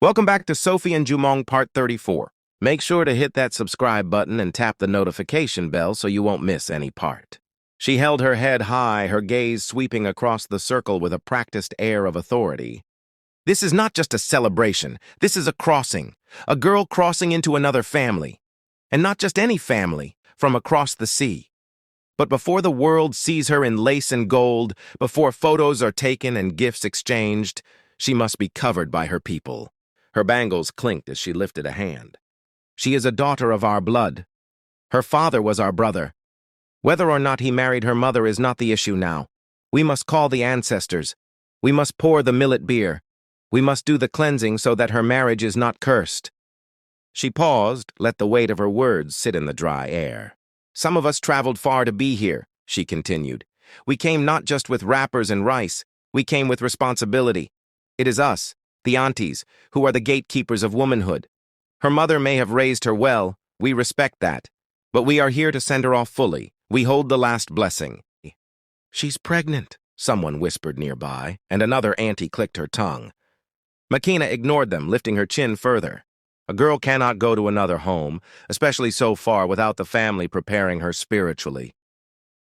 Welcome back to Sophie and Jumong Part 34. Make sure to hit that subscribe button and tap the notification bell so you won't miss any part. She held her head high, her gaze sweeping across the circle with a practiced air of authority. This is not just a celebration. This is a crossing. A girl crossing into another family. And not just any family, from across the sea. But before the world sees her in lace and gold, before photos are taken and gifts exchanged, she must be covered by her people. Her bangles clinked as she lifted a hand. She is a daughter of our blood. Her father was our brother. Whether or not he married her mother is not the issue now. We must call the ancestors. We must pour the millet beer. We must do the cleansing so that her marriage is not cursed. She paused, let the weight of her words sit in the dry air. Some of us traveled far to be here, she continued. We came not just with wrappers and rice. We came with responsibility. It is us, the aunties, who are the gatekeepers of womanhood. Her mother may have raised her well, we respect that. But we are here to send her off fully. We hold the last blessing. She's pregnant, someone whispered nearby, and another auntie clicked her tongue. McKaina ignored them, lifting her chin further. A girl cannot go to another home, especially so far, without the family preparing her spiritually.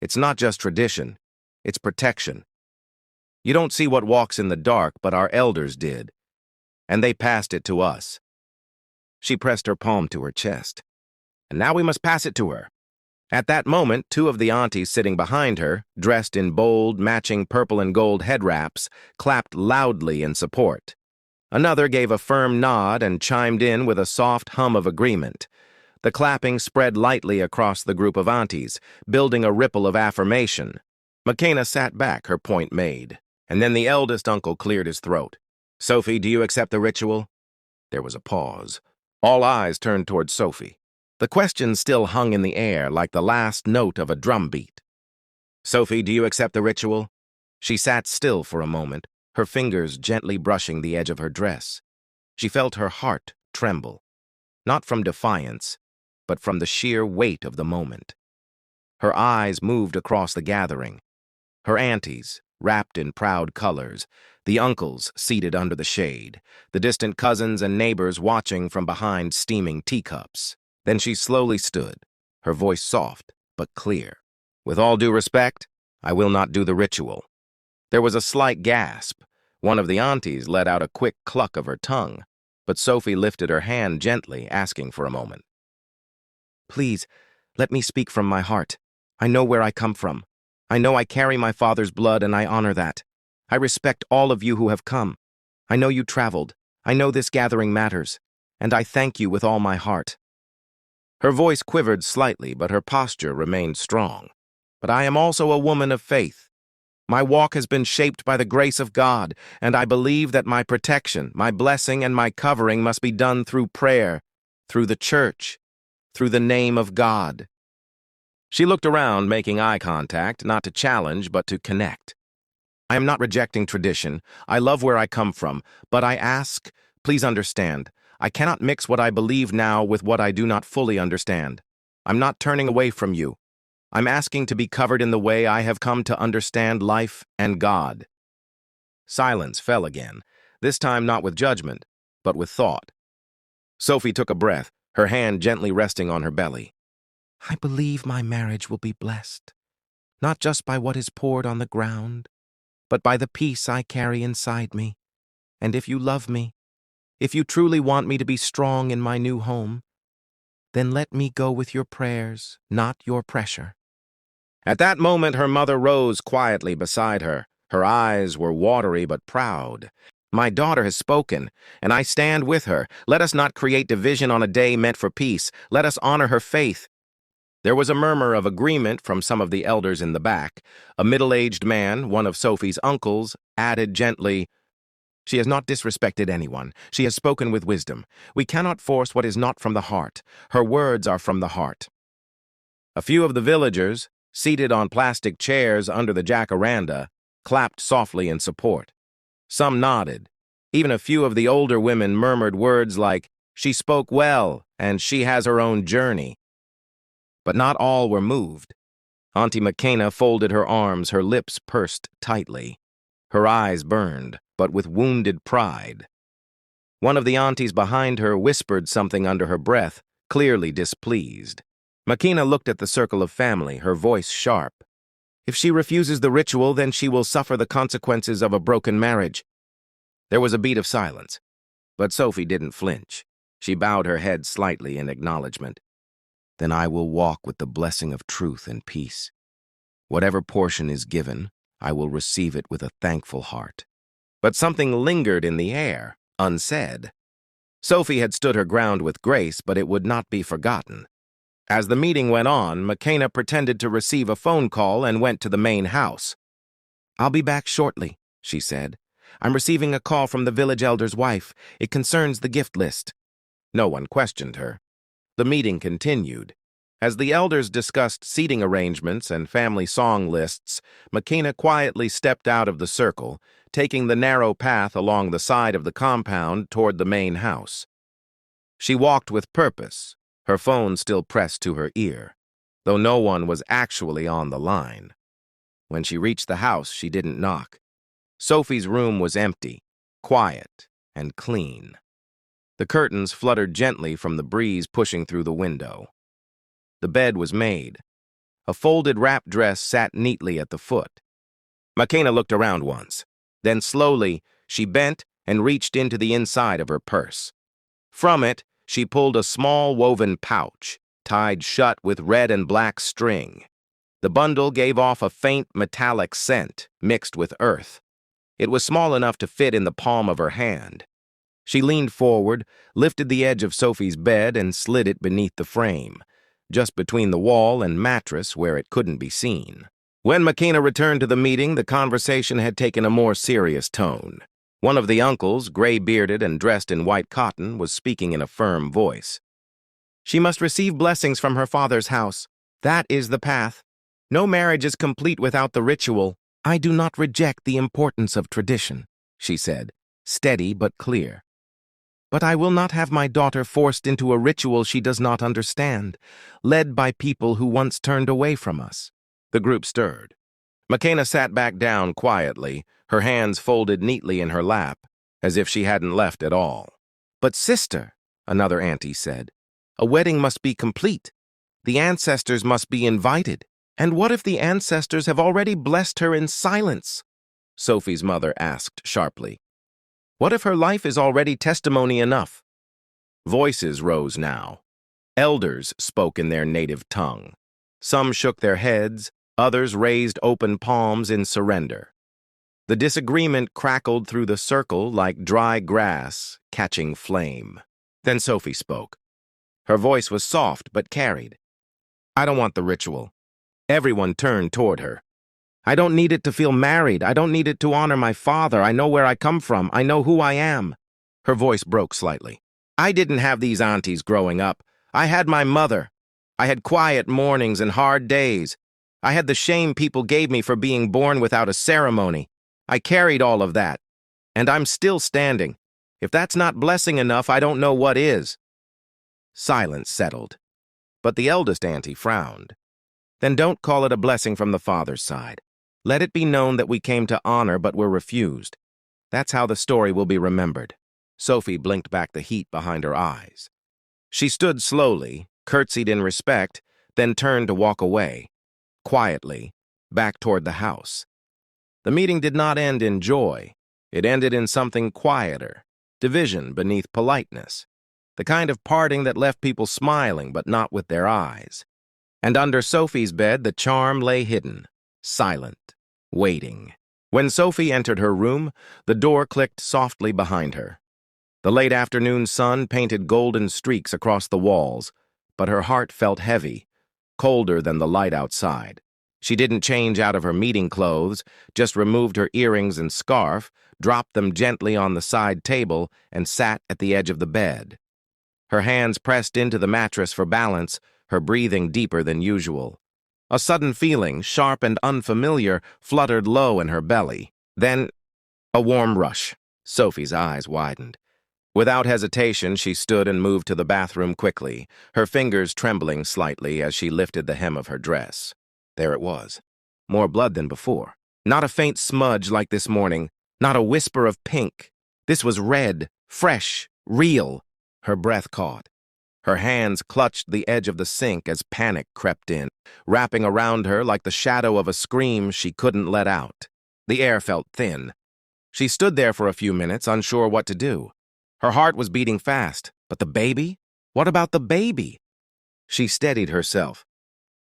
It's not just tradition, it's protection. You don't see what walks in the dark, but our elders did. And they passed it to us. She pressed her palm to her chest. And now we must pass it to her. At that moment, two of the aunties sitting behind her, dressed in bold, matching purple and gold head wraps, clapped loudly in support. Another gave a firm nod and chimed in with a soft hum of agreement. The clapping spread lightly across the group of aunties, building a ripple of affirmation. McKaina sat back, her point made. And then the eldest uncle cleared his throat. Sophie, do you accept the ritual? There was a pause. All eyes turned toward Sophie. The question still hung in the air like the last note of a drumbeat. Sophie, do you accept the ritual? She sat still for a moment, her fingers gently brushing the edge of her dress. She felt her heart tremble, not from defiance, but from the sheer weight of the moment. Her eyes moved across the gathering. Her aunties, wrapped in proud colors, the uncles seated under the shade, the distant cousins and neighbors watching from behind steaming teacups. Then she slowly stood, her voice soft but clear. With all due respect, I will not do the ritual. There was a slight gasp. One of the aunties let out a quick cluck of her tongue, but Sophie lifted her hand gently, asking for a moment. Please, let me speak from my heart. I know where I come from. I know I carry my father's blood, and I honor that. I respect all of you who have come. I know you traveled. I know this gathering matters, and I thank you with all my heart. Her voice quivered slightly, but her posture remained strong. But I am also a woman of faith. My walk has been shaped by the grace of God, and I believe that my protection, my blessing, and my covering must be done through prayer, through the church, through the name of God. She looked around, making eye contact, not to challenge, but to connect. I am not rejecting tradition. I love where I come from, but I ask, please understand, I cannot mix what I believe now with what I do not fully understand. I'm not turning away from you. I'm asking to be covered in the way I have come to understand life and God. Silence fell again, this time not with judgment, but with thought. Sophie took a breath, her hand gently resting on her belly. I believe my marriage will be blessed, not just by what is poured on the ground, but by the peace I carry inside me. And if you love me, if you truly want me to be strong in my new home, then let me go with your prayers, not your pressure. At that moment, her mother rose quietly beside her. Her eyes were watery but proud. My daughter has spoken, and I stand with her. Let us not create division on a day meant for peace. Let us honor her faith. There was a murmur of agreement from some of the elders in the back. A middle-aged man, one of Sophie's uncles, added gently, She has not disrespected anyone. She has spoken with wisdom. We cannot force what is not from the heart. Her words are from the heart. A few of the villagers, seated on plastic chairs under the jacaranda, clapped softly in support. Some nodded. Even a few of the older women murmured words like, She spoke well, and she has her own journey. But not all were moved. Auntie McKaina folded her arms, her lips pursed tightly. Her eyes burned, but with wounded pride. One of the aunties behind her whispered something under her breath, clearly displeased. McKaina looked at the circle of family, her voice sharp. If she refuses the ritual, then she will suffer the consequences of a broken marriage. There was a beat of silence, but Sophie didn't flinch. She bowed her head slightly in acknowledgement. Then I will walk with the blessing of truth and peace. Whatever portion is given, I will receive it with a thankful heart. But something lingered in the air, unsaid. Sophie had stood her ground with grace, but it would not be forgotten. As the meeting went on, McKaina pretended to receive a phone call and went to the main house. I'll be back shortly, she said. I'm receiving a call from the village elder's wife. It concerns the gift list. No one questioned her. The meeting continued. As the elders discussed seating arrangements and family song lists, McKaina quietly stepped out of the circle, taking the narrow path along the side of the compound toward the main house. She walked with purpose, her phone still pressed to her ear, though no one was actually on the line. When she reached the house, she didn't knock. Sophie's room was empty, quiet, and clean. The curtains fluttered gently from the breeze pushing through the window. The bed was made. A folded wrap dress sat neatly at the foot. McKaina looked around once. Then slowly, she bent and reached into the inside of her purse. From it, she pulled a small woven pouch, tied shut with red and black string. The bundle gave off a faint metallic scent, mixed with earth. It was small enough to fit in the palm of her hand. She leaned forward, lifted the edge of Sophie's bed, and slid it beneath the frame, just between the wall and mattress where it couldn't be seen. When McKaina returned to the meeting, the conversation had taken a more serious tone. One of the uncles, gray-bearded and dressed in white cotton, was speaking in a firm voice. She must receive blessings from her father's house. That is the path. No marriage is complete without the ritual. I do not reject the importance of tradition, she said, steady but clear. But I will not have my daughter forced into a ritual she does not understand, led by people who once turned away from us. The group stirred. McKaina sat back down quietly, her hands folded neatly in her lap, as if she hadn't left at all. But sister, another auntie said, a wedding must be complete. The ancestors must be invited. And what if the ancestors have already blessed her in silence? Sophie's mother asked sharply. What if her life is already testimony enough? Voices rose now. Elders spoke in their native tongue. Some shook their heads, others raised open palms in surrender. The disagreement crackled through the circle like dry grass catching flame. Then Sophie spoke. Her voice was soft but carried. I don't want the ritual. Everyone turned toward her. I don't need it to feel married. I don't need it to honor my father. I know where I come from. I know who I am. Her voice broke slightly. I didn't have these aunties growing up. I had my mother. I had quiet mornings and hard days. I had the shame people gave me for being born without a ceremony. I carried all of that. And I'm still standing. If that's not blessing enough, I don't know what is. Silence settled. But the eldest auntie frowned. Then don't call it a blessing from the father's side. Let it be known that we came to honor but were refused. That's how the story will be remembered. Sophie blinked back the heat behind her eyes. She stood slowly, curtsied in respect, then turned to walk away, quietly, back toward the house. The meeting did not end in joy. It ended in something quieter, division beneath politeness, the kind of parting that left people smiling but not with their eyes. And under Sophie's bed, the charm lay hidden, silent, waiting. When Sophie entered her room, the door clicked softly behind her. The late afternoon sun painted golden streaks across the walls, but her heart felt heavy, colder than the light outside. She didn't change out of her meeting clothes, just removed her earrings and scarf, dropped them gently on the side table, and sat at the edge of the bed. Her hands pressed into the mattress for balance, her breathing deeper than usual. A sudden feeling, sharp and unfamiliar, fluttered low in her belly. Then, a warm rush. Sophie's eyes widened. Without hesitation, she stood and moved to the bathroom quickly, her fingers trembling slightly as she lifted the hem of her dress. There it was. More blood than before. Not a faint smudge like this morning, not a whisper of pink. This was red, Fresh, real. Her breath caught. Her hands clutched the edge of the sink as panic crept in, wrapping around her like the shadow of a scream she couldn't let out. The air felt thin. She stood there for a few minutes, unsure what to do. Her heart was beating fast, but the baby? What about the baby? She steadied herself.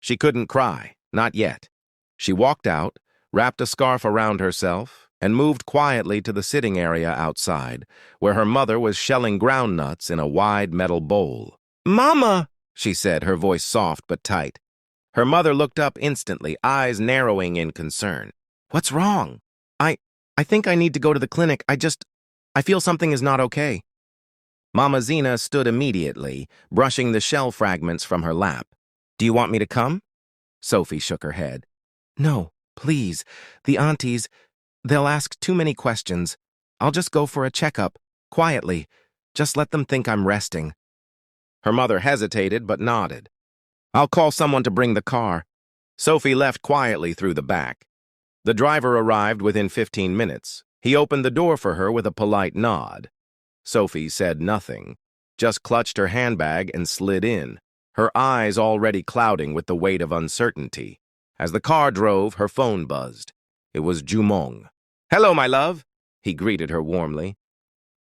She couldn't cry, not yet. She walked out, wrapped a scarf around herself, and moved quietly to the sitting area outside, where her mother was shelling groundnuts in a wide metal bowl. "Mama!" she said, her voice soft but tight. Her mother looked up instantly, eyes narrowing in concern. "What's wrong?" I think I need to go to the clinic. I feel something is not okay." Mama Zena stood immediately, brushing the shell fragments from her lap. "Do you want me to come?" Sophie shook her head. "No, please. The aunties, they'll ask too many questions. I'll just go for a checkup, quietly. Just let them think I'm resting." Her mother hesitated but nodded. "I'll call someone to bring the car." Sophie left quietly through the back. The driver arrived within 15 minutes. He opened the door for her with a polite nod. Sophie said nothing, just clutched her handbag and slid in, her eyes already clouding with the weight of uncertainty. As the car drove, her phone buzzed. It was Jumong. "Hello, my love," he greeted her warmly.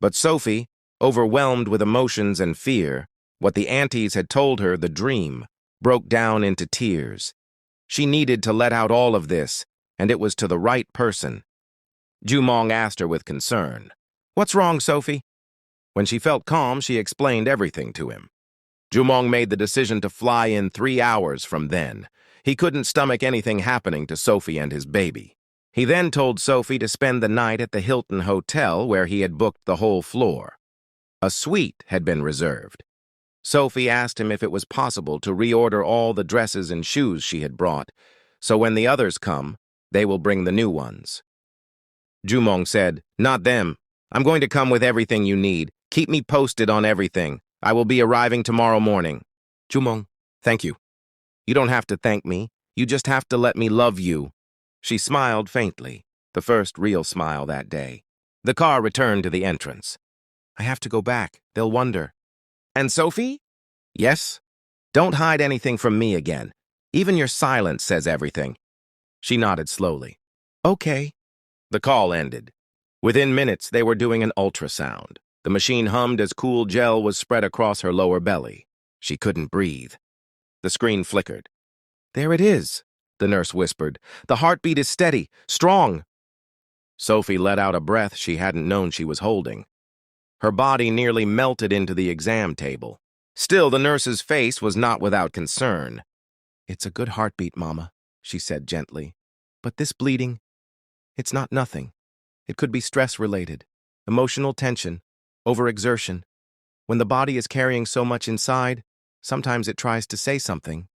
But Sophie, overwhelmed with emotions and fear, what the aunties had told her, the dream, broke down into tears. She needed to let out all of this, and it was to the right person. Jumong asked her with concern, "What's wrong, Sophie?" When she felt calm, she explained everything to him. Jumong made the decision to fly in 3 hours from then. He couldn't stomach anything happening to Sophie and his baby. He then told Sophie to spend the night at the Hilton Hotel where he had booked the whole floor. A suite had been reserved. Sophie asked him if it was possible to reorder all the dresses and shoes she had brought, so when the others come, they will bring the new ones. Jumong said, "Not them. I'm going to come with everything you need. Keep me posted on everything. I will be arriving tomorrow morning." "Jumong, thank you." "You don't have to thank me. You just have to let me love you." She smiled faintly, the first real smile that day. The car returned to the entrance. "I have to go back. They'll wonder." "And Sophie?" "Yes? Don't hide anything from me again. Even your silence says everything." She nodded slowly. "Okay." The call ended. Within minutes, they were doing an ultrasound. The machine hummed as cool gel was spread across her lower belly. She couldn't breathe. The screen flickered. "There it is," the nurse whispered. "The heartbeat is steady, strong." Sophie let out a breath she hadn't known she was holding. Her body nearly melted into the exam table. Still, the nurse's face was not without concern. "It's a good heartbeat, Mama," she said gently. "But this bleeding, it's not nothing. It could be stress-related, emotional tension, overexertion. When the body is carrying so much inside, sometimes it tries to say something,